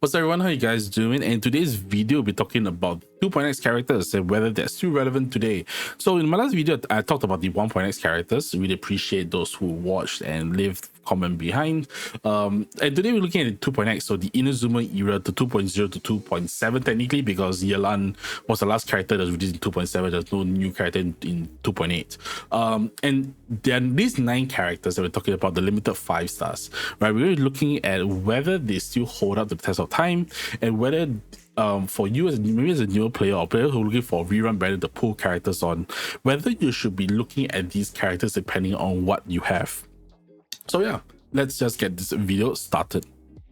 What's up, everyone? How you guys doing? And in today's video, we'll be talking about 2.x characters and whether they're still relevant today. So in my last video, I talked about the 1.x characters. Really appreciate those who watched and left comment behind. And today we're looking at the 2.x, so the Inazuma era to 2.0 to 2.7 technically, because Yelan was the last character that was released in 2.7. There's no new character in 2.8. And there are these 9 characters that we're talking about, the limited 5 stars, right? We're looking at whether they still hold up the test of time, and whether for you as maybe as a newer player or player who are looking for rerun better to pull characters on, whether you should be looking at these characters depending on what you have. So yeah, let's just get this video started.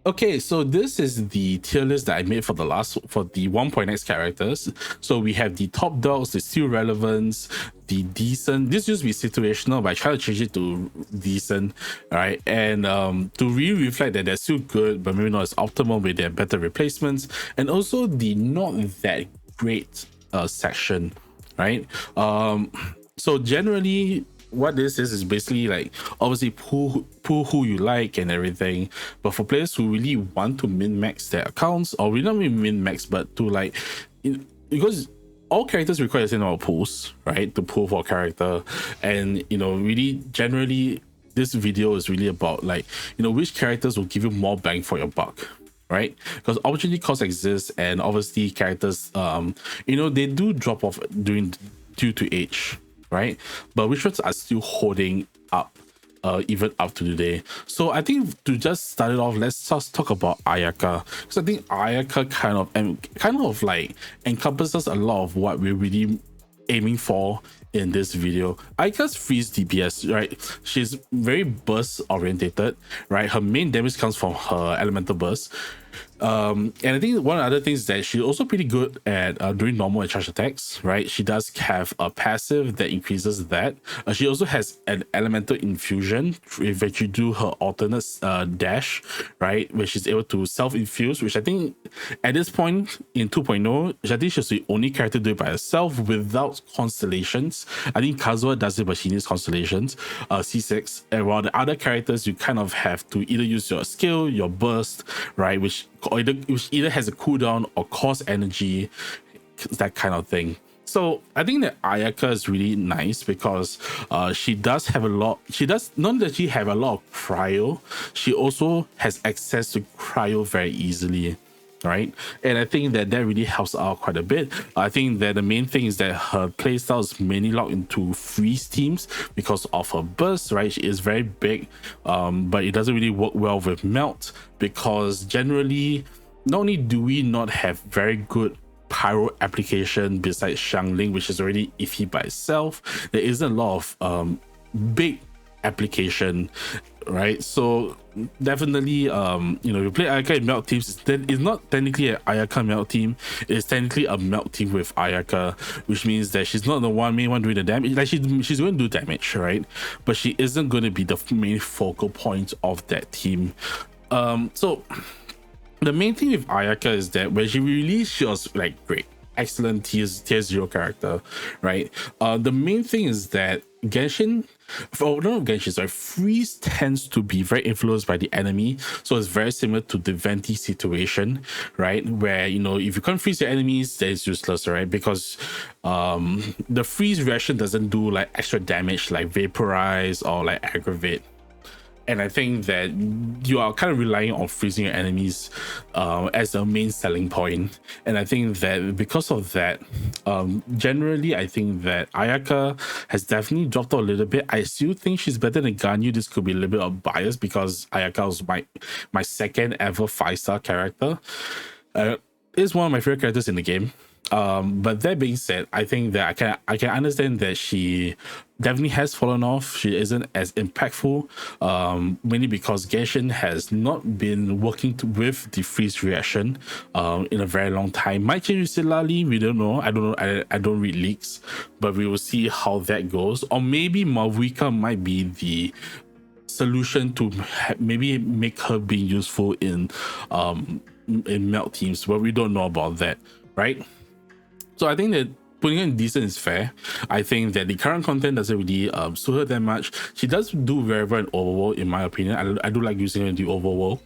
Okay, so this is the tier list that I made for the 1.x characters. So we have the top dogs, the still relevance, the decent. This used to be situational, but I try to change it to decent, right? And to really reflect that they're still good, but maybe not as optimal with their better replacements, and also the not that great section, right? So generally, what this is basically like, obviously pull who you like and everything, but for players who really want to min-max their accounts, or really not min-max, but to like, because all characters require the same number of pulls, right, to pull for a character. And really generally this video is really about like, which characters will give you more bang for your buck, right? Because opportunity cost exists, and obviously characters they do drop off due to age, right? But which ones are still holding up even up to today? So I think to just start it off, let's just talk about Ayaka, because I think Ayaka kind of like encompasses a lot of what we're really aiming for in this video. Ayaka's freeze DPS, right? She's very burst orientated, right? Her main damage comes from her elemental burst. And I think one of the other things is that she's also pretty good at doing normal and charge attacks, right? She does have a passive that increases that. She also has an elemental infusion if you do her alternate dash, right? Where she's able to self-infuse, which I think at this point in 2.0, I think she's the only character to do it by herself without constellations. I think Kazuha does it, but she needs constellations, C6. And while the other characters, you kind of have to either use your skill, your burst, right? Which either has a cooldown or cost energy, that kind of thing. So I think that Ayaka is really nice because she does have a lot. She does not that she have a lot of cryo. She also has access to cryo very easily, right? And I think that really helps out quite a bit. I think that the main thing is that her playstyle is mainly locked into freeze teams because of her burst, right? She is very big, but it doesn't really work well with melt, because generally not only do we not have very good pyro application besides Xiangling, which is already iffy by itself, there isn't a lot of big application, right? So definitely you play Ayaka in melt teams, it's not technically an Ayaka melt team, it's technically a melt team with Ayaka, which means that she's not the main one doing the damage. Like she's going to do damage, right? But she isn't going to be the main focal point of that team. So the main thing with Ayaka is that when she released, she was like great, excellent tier 0 character, right? The main thing is that freeze tends to be very influenced by the enemy, so it's very similar to the Venti situation, right? Where if you can't freeze your enemies, that is useless, right? Because the freeze reaction doesn't do like extra damage like vaporize or like aggravate. And I think that you are kind of relying on freezing your enemies as a main selling point. And I think that because of that, generally, I think that Ayaka has definitely dropped out a little bit. I still think she's better than Ganyu. This could be a little bit of bias because Ayaka was my second ever 5-star character. Is one of my favorite characters in the game. But that being said, I think that I can understand that she definitely has fallen off. She isn't as impactful, mainly because Genshin has not been working with the freeze reaction in a very long time. Might change similarly, we don't know. I don't read leaks, but we will see how that goes. Or maybe Mavuika might be the solution to maybe make her being useful in melt teams, but we don't know about that, right? So I think that putting her in decent is fair. I think that the current content doesn't really suit her that much. She does do very well in overworld, in my opinion. I do like using her in the overworld.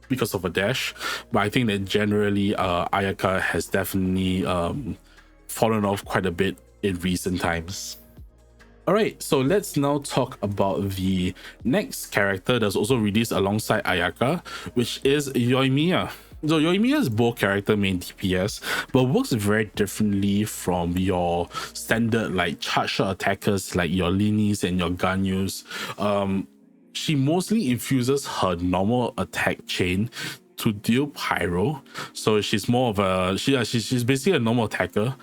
because of a dash. But I think that generally Ayaka has definitely fallen off quite a bit in recent times. All right, so let's now talk about the next character that's also released alongside Ayaka, which is Yoimiya. So Yoimiya is both character main DPS, but works very differently from your standard like charge shot attackers like your Linis and your Ganyus. She mostly infuses her normal attack chain to deal pyro, so she's more of a she's basically a normal attacker,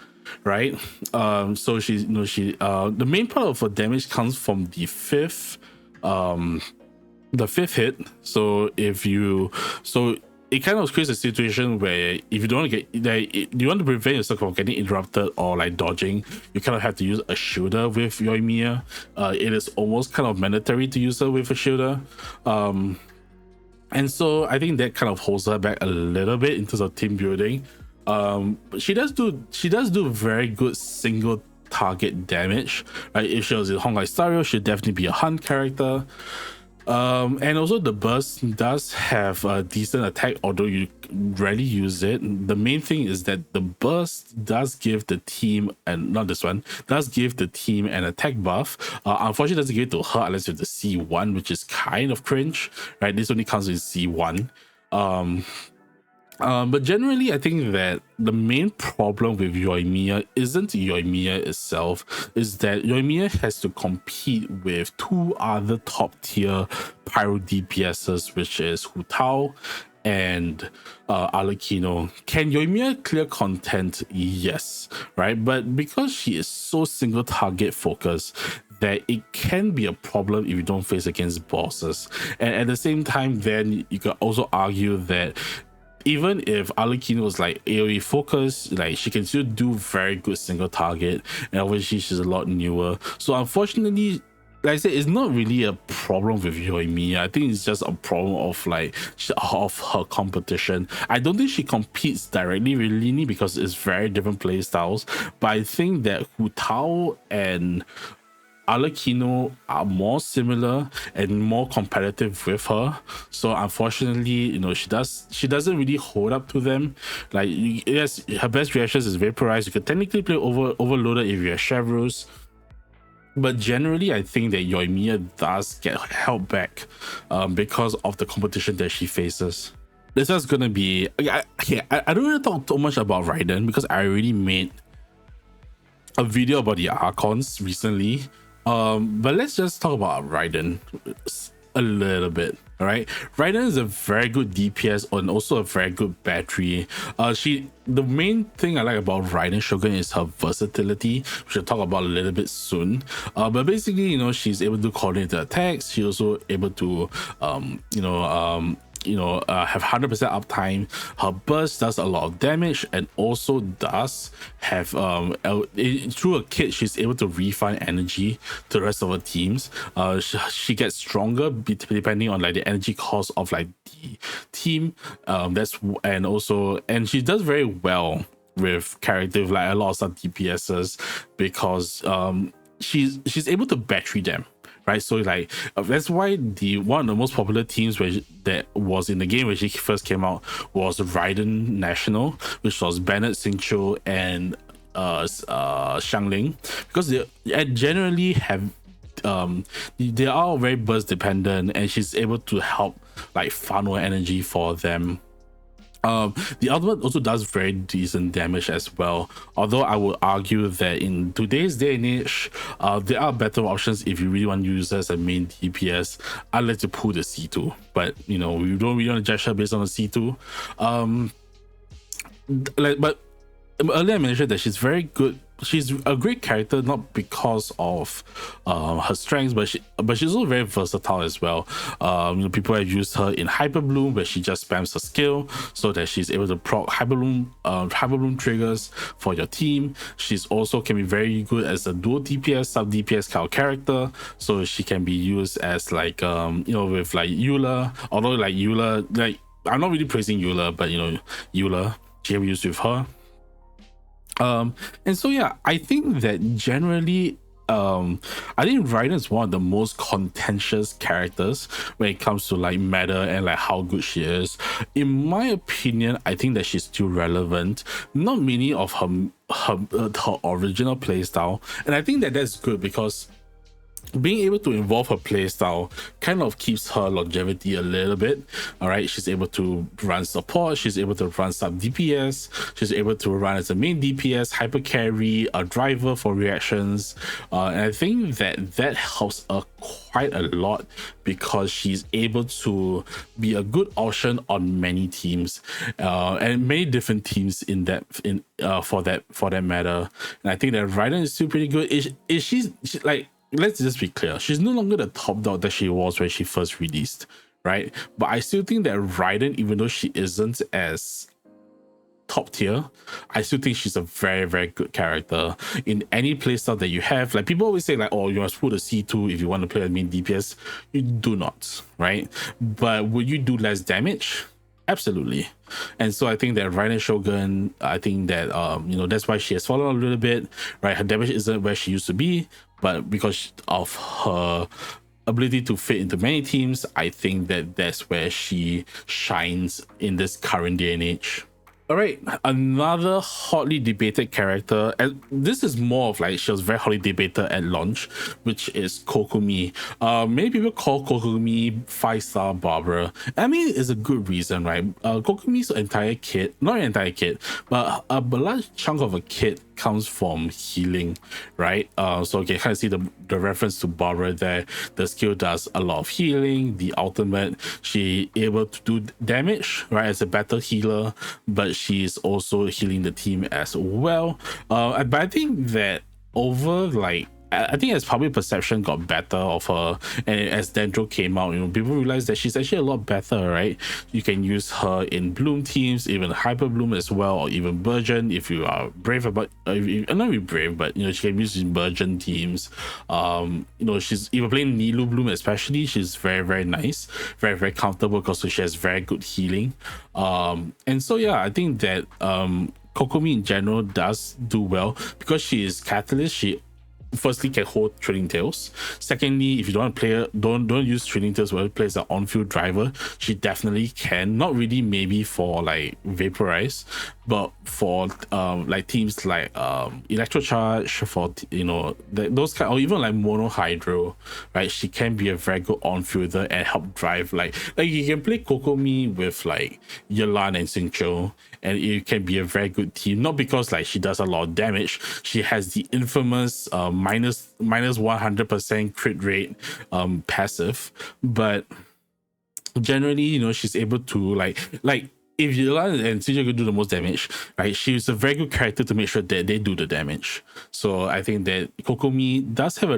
right? So she's the main part of her damage comes from the fifth hit. So it kind of creates a situation where if you don't want to get like, you want to prevent yourself from getting interrupted or like dodging, you kind of have to use a shielder with Yoimiya. It is almost kind of mandatory to use her with a shielder. And so I think that kind of holds her back a little bit in terms of team building. She does do very good single target damage. Right? If she was in Hongai Stario, she'd definitely be a hunt character. And also the burst does have a decent attack, although you rarely use it. The main thing is that the burst does give the team, and not this one, does give the team an attack buff. Unfortunately, it doesn't give it to her unless you have the C1, which is kind of cringe, right? This only comes with C1. But generally, I think that the main problem with Yoimiya isn't Yoimiya itself, is that Yoimiya has to compete with two other top tier pyro DPSs, which is Hu Tao and Arlecchino. Can Yoimiya clear content? Yes, right? But because she is so single target focused, that it can be a problem if you don't face against bosses. And at the same time, then you can also argue that even if Arlecchino was like AoE focused, like she can still do very good single target, and obviously she's a lot newer. So unfortunately, like I said, it's not really a problem with Yoimiya. I think it's just a problem of like of her competition. I don't think she competes directly with Lini because it's very different play styles. But I think that Hu Tao and Arlecchino are more similar and more competitive with her. So unfortunately, she doesn't really hold up to them. Like, yes, her best reactions is Vaporize. You could technically play Overloaded if you're Chevreuse. But generally, I think that Yoimiya does get held back because of the competition that she faces. This is gonna be I don't want to talk too much about Raiden because I already made a video about the Archons recently. But let's just talk about Raiden a little bit. All right, Raiden is a very good DPS and also a very good battery. The main thing I like about Raiden Shogun is her versatility, which I'll talk about a little bit soon. But basically, she's able to coordinate the attacks. She's also able to have 100% uptime. Her burst does a lot of damage and also does have through a kit she's able to refund energy to the rest of her teams. She gets stronger depending on like the energy cost of like the team. And she does very well with characters like a lot of some DPSs because she's able to battery them. Right, so like that's why one of the most popular teams that was in the game when she first came out was Raiden National, which was Bennett, Xingqiu, and Xiangling, because they generally have they are all very burst dependent, and she's able to help like funnel energy for them. The ultimate also does very decent damage as well, although I would argue that in today's day and age, there are better options if you really want to use her as a main DPS. I'd like to pull the C2, but we don't really want to judge her based on the C2. But earlier I mentioned that she's very good. She's a great character, not because of her strengths, but she's also very versatile as well. People have used her in Hyper Bloom, where she just spams her skill so that she's able to proc Hyper Bloom triggers for your team. She's also can be very good as a dual DPS, sub DPS kind of character, so she can be used as like with like Eula. Although like Eula, like I'm not really praising Eula, but Eula, she can be used with her. And so yeah, I think that generally I think Raiden is one of the most contentious characters when it comes to like meta and like how good she is. In my opinion, I think that she's still relevant. Not many of her original playstyle, and I think that that's good because being able to involve her playstyle kind of keeps her longevity a little bit. All right, she's able to run support, she's able to run sub DPS, she's able to run as a main DPS, hyper carry, a driver for reactions, and I think that helps her quite a lot because she's able to be a good option on many teams and many different teams for that matter. And I think that Raiden is still pretty good. She's like, let's just be clear, she's no longer the top dog that she was when she first released, right? But I still think that Raiden, even though she isn't as top tier, I still think she's a very, very good character in any playstyle that you have. Like, people always say like, oh, you must put a C2 if you want to play a main DPS. You do not, right? But would you do less damage? Absolutely. And so I think that Raiden Shogun, I think that that's why she has fallen a little bit, right? Her damage isn't where she used to be, but because of her ability to fit into many teams, I think that that's where she shines in this current day and age. All right, another hotly debated character, and this is more of like she was very hotly debated at launch, which is Kokomi. Many people call Kokomi 5-star Barbara. I mean, it's a good reason, right? Kokomi's entire kit, not an entire kit, but a large chunk of a kit comes from healing, right? So you can kind of see the reference to Barbara there. The skill does a lot of healing. The ultimate, she able to do damage, right, as a battle healer, but she's also healing the team as well. But I think that over like, I think as public perception got better of her, and as Dendro came out, people realized that she's actually a lot better, right? You can use her in Bloom teams, even Hyper Bloom as well, or even Burgeon if you are brave about. Not really brave, but she can use in Burgeon teams. She's even playing Nilu Bloom, especially. She's very, very nice, very, very comfortable because she has very good healing. And so yeah, I think that Kokomi in general does do well because she is Catalyst. She firstly can hold Training Tails. Secondly, if you don't want to play, don't use Training Tails where it plays an on-field driver, she definitely can. Not really maybe for like Vaporize, but for like teams like Electrocharge, for those kind, or even like Mono Hydro, right? She can be a very good on-fielder and help drive like you can play Kokomi with like Yelan and Xingqiu, and it can be a very good team. Not because like she does a lot of damage, she has the infamous minus 100% crit rate passive, but generally she's able to like if Yelan and Xingqiu could do the most damage, right, she's a very good character to make sure that they do the damage. So I think that Kokomi does have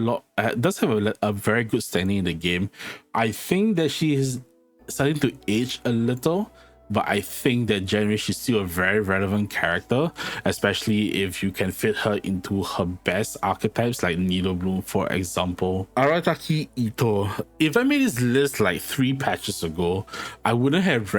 a very good standing in the game. I think that she is starting to age a little, but I think that generally she's still a very relevant character, especially if you can fit her into her best archetypes like Needle Bloom, for example. Arataki Itto. If I made this list like 3 patches ago, I wouldn't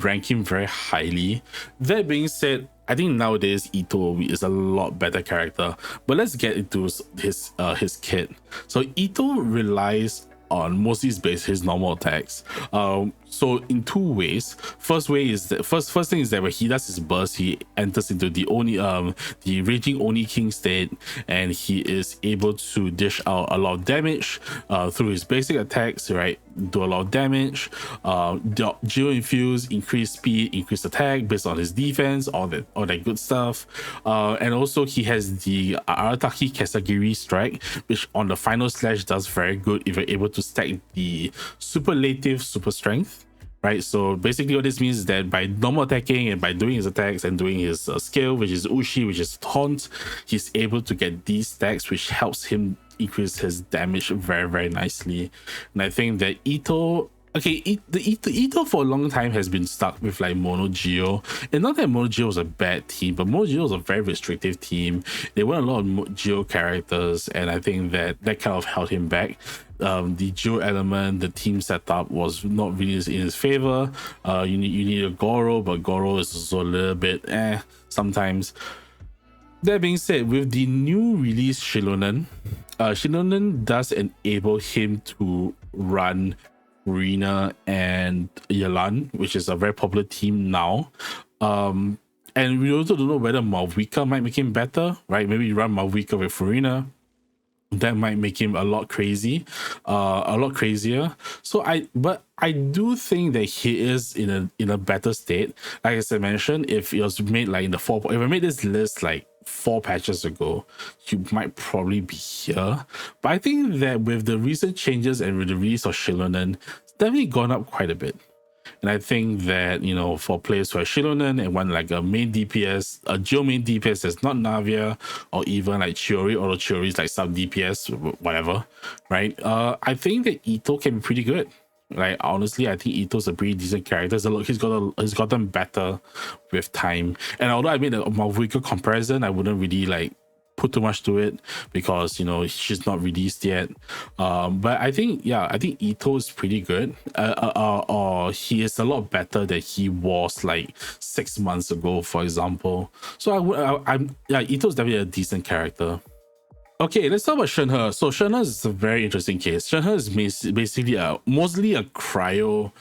rank him very highly. That being said, I think nowadays Itto is a lot better character. But let's get into his kit. So Itto relies on mostly his normal attacks. So in 2 ways. First way is that first thing is that when he does his burst, he enters into the raging Oni King state, and he is able to dish out a lot of damage through his basic attacks, right? Do a lot of damage, geo infuse, increase speed, increase attack based on his defense, all that good stuff. And also he has the Arataki Kesagiri strike, which on the final slash does very good if you're able to stack the superlative super strength. Right, so basically what this means is that by normal attacking and by doing his attacks and doing his skill, which is Ushi, which is Taunt, he's able to get these stacks, which helps him increase his damage very, very nicely. And I think that Itto, Itto for a long time has been stuck with like Mono Geo, and not that Mono Geo was a bad team, but Mono Geo was a very restrictive team. They won a lot of Geo characters, and I think that kind of held him back. The Geo element, the team setup was not really in his favor. You need a Goro, but Goro is also a little bit sometimes. That being said, with the new release Shilonen, Shilonen does enable him to run Rina and Yelan, which is a very popular team now. And we also don't know whether Malvika might make him better, right? Maybe you run Malvika with Farina. That might make him a lot crazier. But I do think that he is in a better state. Like I mentioned, if it was made like if I made this list like 4 patches ago, you might probably be here. But I think that with the recent changes and with the release of Shilonen, it's definitely gone up quite a bit. And I think that, for players who are Shilonen and want like a main DPS, a dual main DPS that's not Navia or even like Chiori, although Chiori is like sub DPS, whatever, right? I think that Itto can be pretty good. Like, honestly, I think Itto's a pretty decent character. He's gotten better with time. And although I made a Malvika comparison, I wouldn't really like put too much to it because she's not released yet. But I think Itto is pretty good. He is a lot better than he was like 6 months ago, for example. So Itto's definitely a decent character. Okay, let's talk about Shenhe. So Shenhe is a very interesting case. Shenhe is basically mostly a cryo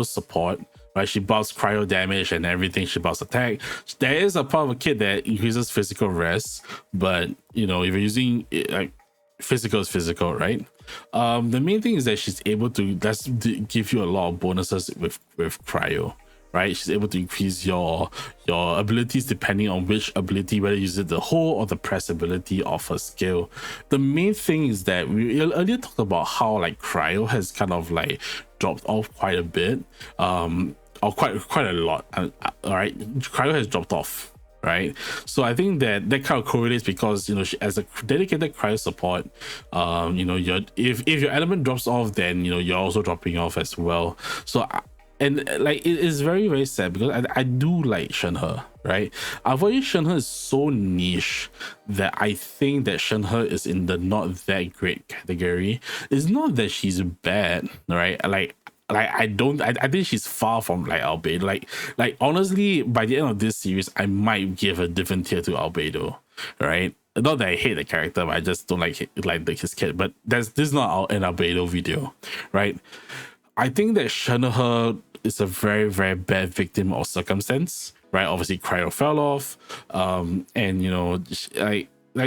support. Right, she buffs cryo damage and everything. She buffs attack. There is a part of a kit that increases physical res, but if you're using like physical is physical, right? The main thing is that she's able to give you a lot of bonuses with cryo. Right, she's able to increase your abilities depending on which ability, whether you use it the hold or the press ability of her skill. The main thing is that we earlier talked about how like cryo has kind of like dropped off quite a bit, or quite a lot. All right, cryo has dropped off. Right, so I think that kind of correlates because she, as a dedicated cryo support, if your element drops off, then you're also dropping off as well. So. And like it is very, very sad because I do like Shenhe, right? Avoiding Shenhe is so niche that I think that Shenhe is in the not that great category. It's not that she's bad, right? I think she's far from like Albedo. Like honestly, by the end of this series, I might give a different tier to Albedo, right? Not that I hate the character, but I just don't like his kid. But this is not an Albedo video, right? I think that Shenhe is a very, very bad victim of circumstance, right? Obviously, cryo fell off, and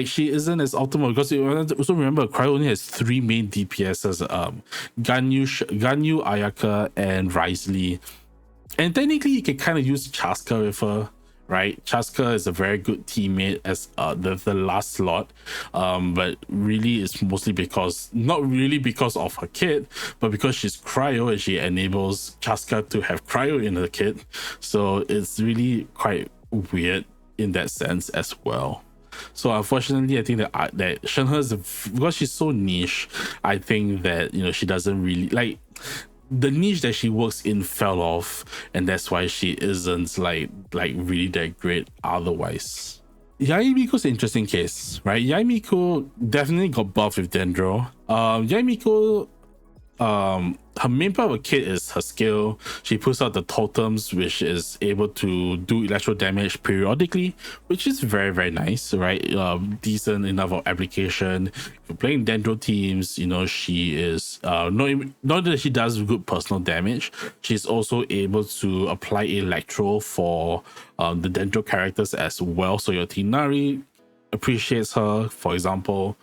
she isn't as optimal because also remember, cryo only has 3 main DPSs: Ganyu, Ayaka, and Risley. And technically, you can kind of use Chaska with her. Right, Chaska is a very good teammate as the last slot, but really it's mostly not really because of her kit, but because she's cryo and she enables Chaska to have cryo in her kit. So it's really quite weird in that sense as well. So unfortunately, I think that Shenhe because she's so niche, I think that she doesn't really like. The niche that she works in fell off, and that's why she isn't like really that great otherwise. Yae Miko's an interesting case, right? Yae Miko definitely got buffed with Dendro. Yae Miko, her main part of her kit is her skill. She puts out the totems, which is able to do electro damage periodically, which is very, very nice, right? Decent enough of application. If you're playing Dendro teams, she is not that she does good personal damage, she's also able to apply electro for the Dendro characters as well. So your Tinari appreciates her, for example.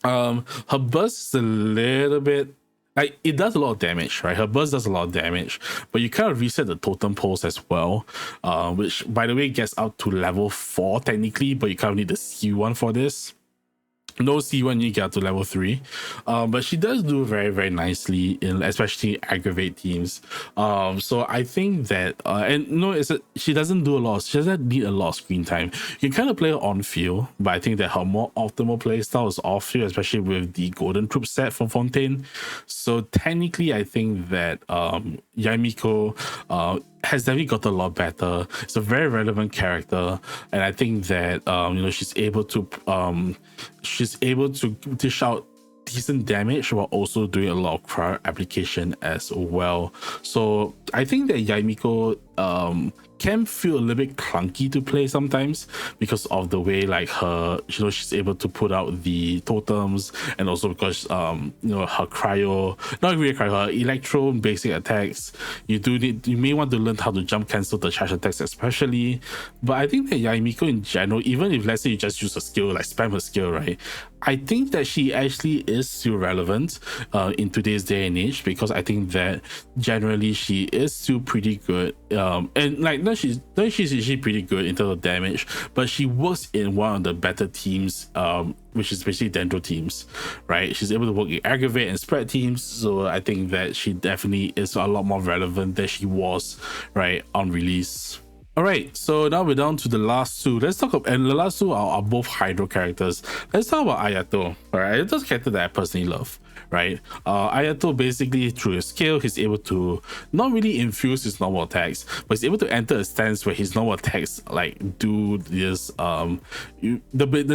Her burst is a little bit like it does a lot of damage, right? Her burst does a lot of damage, but you kind of reset the totem poles as well, which by the way gets out to level 4 technically, but you kind of need the C1 for this. No C1, you get to level 3, but she does do very, very nicely in especially aggravate teams. So I think that she doesn't need a lot of screen time. You can kind of play her on field, but I think that her more optimal play style is off field, especially with the golden troop set from Fontaine. So technically, I think that Yae Miko has definitely got a lot better. It's a very relevant character, and I think that she's able to dish out decent damage while also doing a lot of cryo application as well. So I think that Yae Miko can feel a little bit clunky to play sometimes because of the way like her, she's able to put out the totems, and also because her cryo, not really cryo, her electro basic attacks. You may want to learn how to jump cancel the charge attacks especially. But I think that Yae Miko in general, even if let's say you just use a skill, like spam her skill, right, I think that she actually is still relevant in today's day and age, because I think that generally she is still pretty good. And like she's actually pretty good in terms of damage, but she works in one of the better teams, which is basically Dendro teams, right? She's able to work in aggravate and spread teams, so I think that she definitely is a lot more relevant than she was, right, on release. All right, so now we're down to the last two. Let's talk about, and the last two are both Hydro characters. Let's talk about Ayato. All right, Ayato's a character that I personally love, right? Ayato, basically through his skill, he's able to not really infuse his normal attacks, but he's able to enter a stance where his normal attacks like do this. The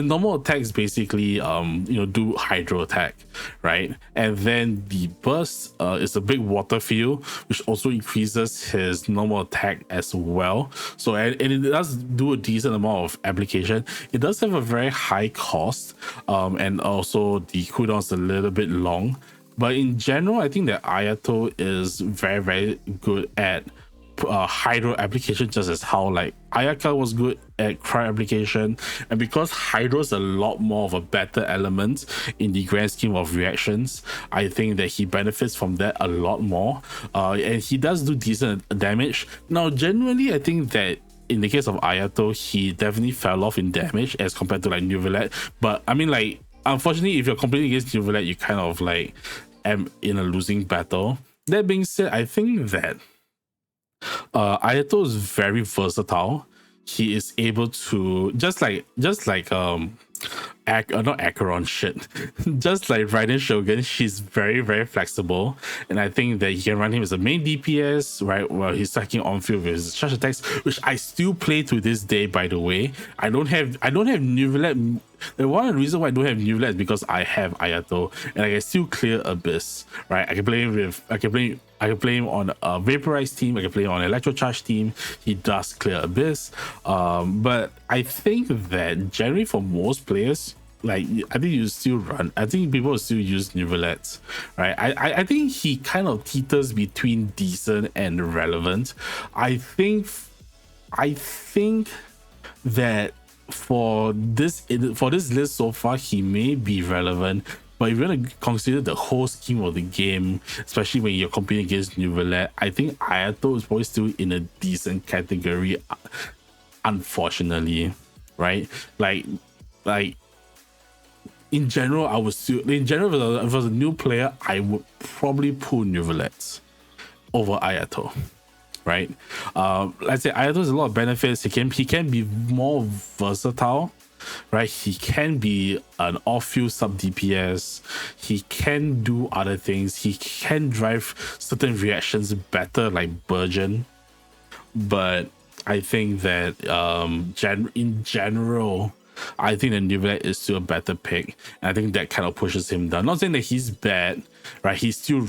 normal attacks basically do Hydro attack, right? And then the burst is a big water field, which also increases his normal attack as well. So and it does do a decent amount of application. It does have a very high cost, and also the cooldown's a little bit long. But in general, I think that Ayato is very, very good at Hydro application, just as how like Ayaka was good at cryo application. And because Hydro is a lot more of a better element in the grand scheme of reactions, I think that he benefits from that a lot more. And he does do decent damage. Now, generally, I think that in the case of Ayato, he definitely fell off in damage as compared to like Neuvillette. But I mean, like, unfortunately, if you're competing against Neuvillette, you kind of like am in a losing battle. That being said, I think that Ayato is very versatile. He is able to just like not Acheron shit. Just like Raiden Shogun, she's very, very flexible. And I think that you can run him as a main DPS, right? While he's stacking on field with his charge attacks, which I still play to this day, by the way. I don't have Neuvillette. The one reason why I don't have Neuvillette is because I have Ayato and I can still clear Abyss, right? I can play him on a Vaporized team, I can play him on an Electro Charge team. He does clear Abyss. But I think that generally for most players, like I think people will still use Neuvillette, right? I think he kind of teeters between decent and relevant. I think that for this list so far, he may be relevant. But if you're going to consider the whole scheme of the game, especially when you're competing against Neuvillette, I think Ayato is probably still in a decent category, unfortunately, right? Like in general, if I was a new player, I would probably pull Neuvillette over Ayato, right? Let's say Ayato has a lot of benefits. He can be more versatile, right? He can be an off-field sub DPS. He can do other things. He can drive certain reactions better, like Burgeon. But I think that in general, I think that Neuvillette is still a better pick, and I think that kind of pushes him down. Not saying that he's bad, right? He's still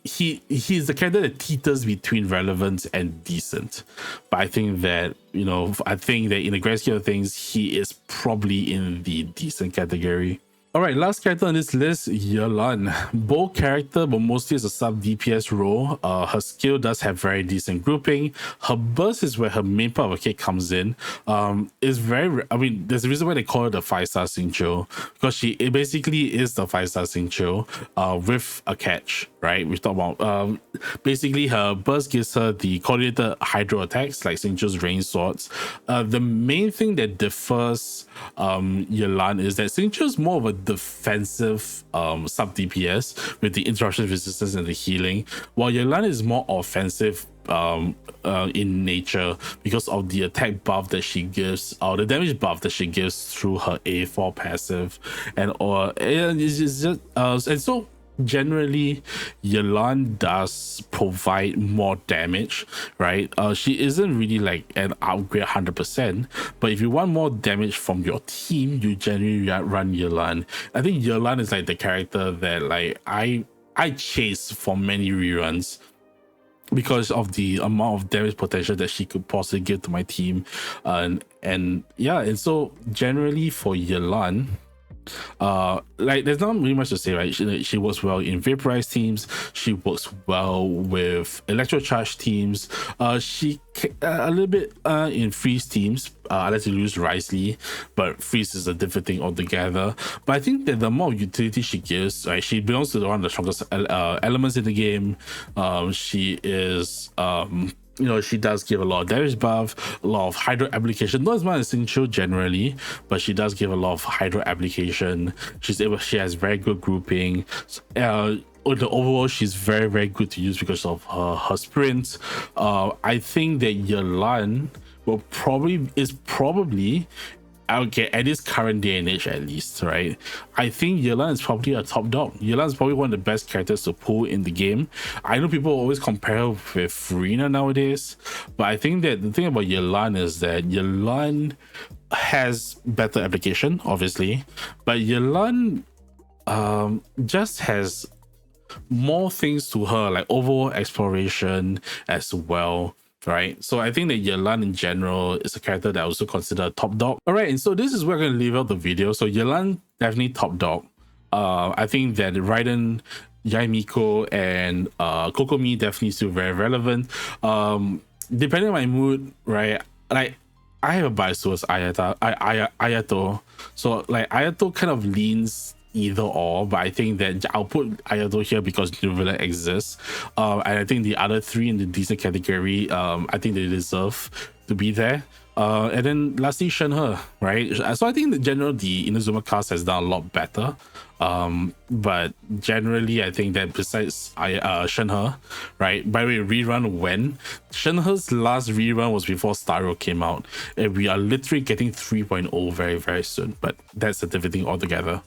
he's the character that teeters between relevance and decent. But I think that in the grand scheme of things, he is probably in the decent category. All right, last character on this list, Yelan. Bold character, but mostly as a sub DPS role. Her skill does have very decent grouping. Her burst is where her main part of her kit comes in. There's a reason why they call her the 5-star Xingqiu, because it basically is the 5-star Xingqiu with a catch, right? We talk about basically her burst gives her the coordinated hydro attacks like Xingqiu's rain swords. The main thing that differs Yelan is that Xingqiu is more of a defensive sub DPS with the interruption resistance and the healing, while Yelan is more offensive in nature because of the attack buff that she gives, or the damage buff that she gives through her A4 passive, and so generally Yelan does provide more damage, right? She isn't really like an upgrade 100%, but if you want more damage from your team, you generally run Yelan. I think Yelan is like the character that like I chase for many reruns. because of the amount of damage potential that she could possibly give to my team. And yeah, and so generally for Yelan, like there's not really much to say, right? She works well in vaporized teams, she works well with electrocharge teams, she a little bit in freeze teams. I like to use Risley, but freeze is a different thing altogether. But I think that the more utility she gives, right, she belongs to one of the strongest elements in the game. She is you know, she does give a lot of damage buff, a lot of hydro application, not as much as Sincho generally, but she does give a lot of hydro application. She has very good grouping. On the overall, she's very good to use because of her sprint. I think that Yelan is probably, okay, at this current day and age at least, right? I think Yelan is probably a top dog. Yelan is probably one of the best characters to pull in the game. I know people always compare her with Rina nowadays, but I think that the thing about Yelan is that Yelan has better application, obviously, but Yelan just has more things to her, like overall exploration as well, right? So I think that Yelan in general is a character that I also consider a top dog. All right, and so this is where I'm going to leave out the video. So Yelan, definitely top dog. I think that Raiden, Yae Miko, and Kokomi definitely still very relevant. Depending on my mood, right? Like, I have a bias towards Ayato. So like Ayato kind of leans either or, but I think that I'll put Ayato here because New Villain exists. And I think the other three in the decent category, I think they deserve to be there. And then lastly, Shenhe, right? So I think in general, the Inazuma cast has done a lot better. But generally, I think that besides Shenhe, right? By the way, rerun when? Shenhe's last rerun was before Starro came out. And we are literally getting 3.0 very soon, but that's a different thing altogether.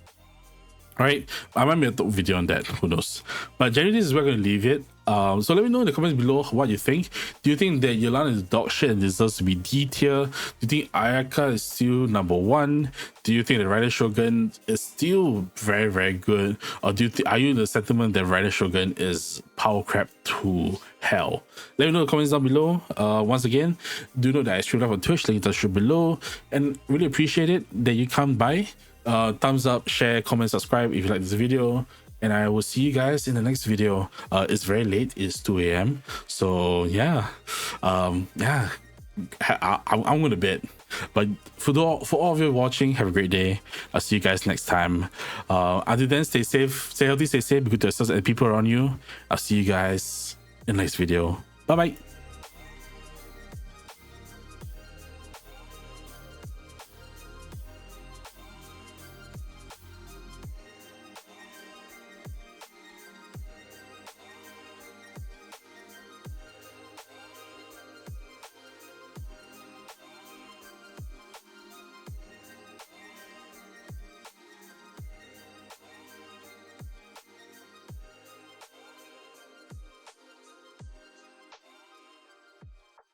All right, I might make a video on that, who knows. But generally, this is where I'm going to leave it. So let me know in the comments below what you think. Do you think that Yelan is dog shit and deserves to be D tier? Do you think Ayaka is still #1? Do you think that Raiden Shogun is still very good? Or are you in the sentiment that Raiden Shogun is power crap to hell? Let me know in the comments down below. Once again, do know that I stream live on Twitch, link in the description below. And really appreciate it that you come by. Thumbs up, share, comment, subscribe if you like this video, and I will see you guys in the next video. It's very late, it's 2 a.m, so yeah, I'm going to bed. But for all of you watching, have a great day. I'll see you guys next time. Until then, stay safe, stay healthy, stay safe, be good to yourselves and people around you. I'll see you guys in the next video. Bye bye.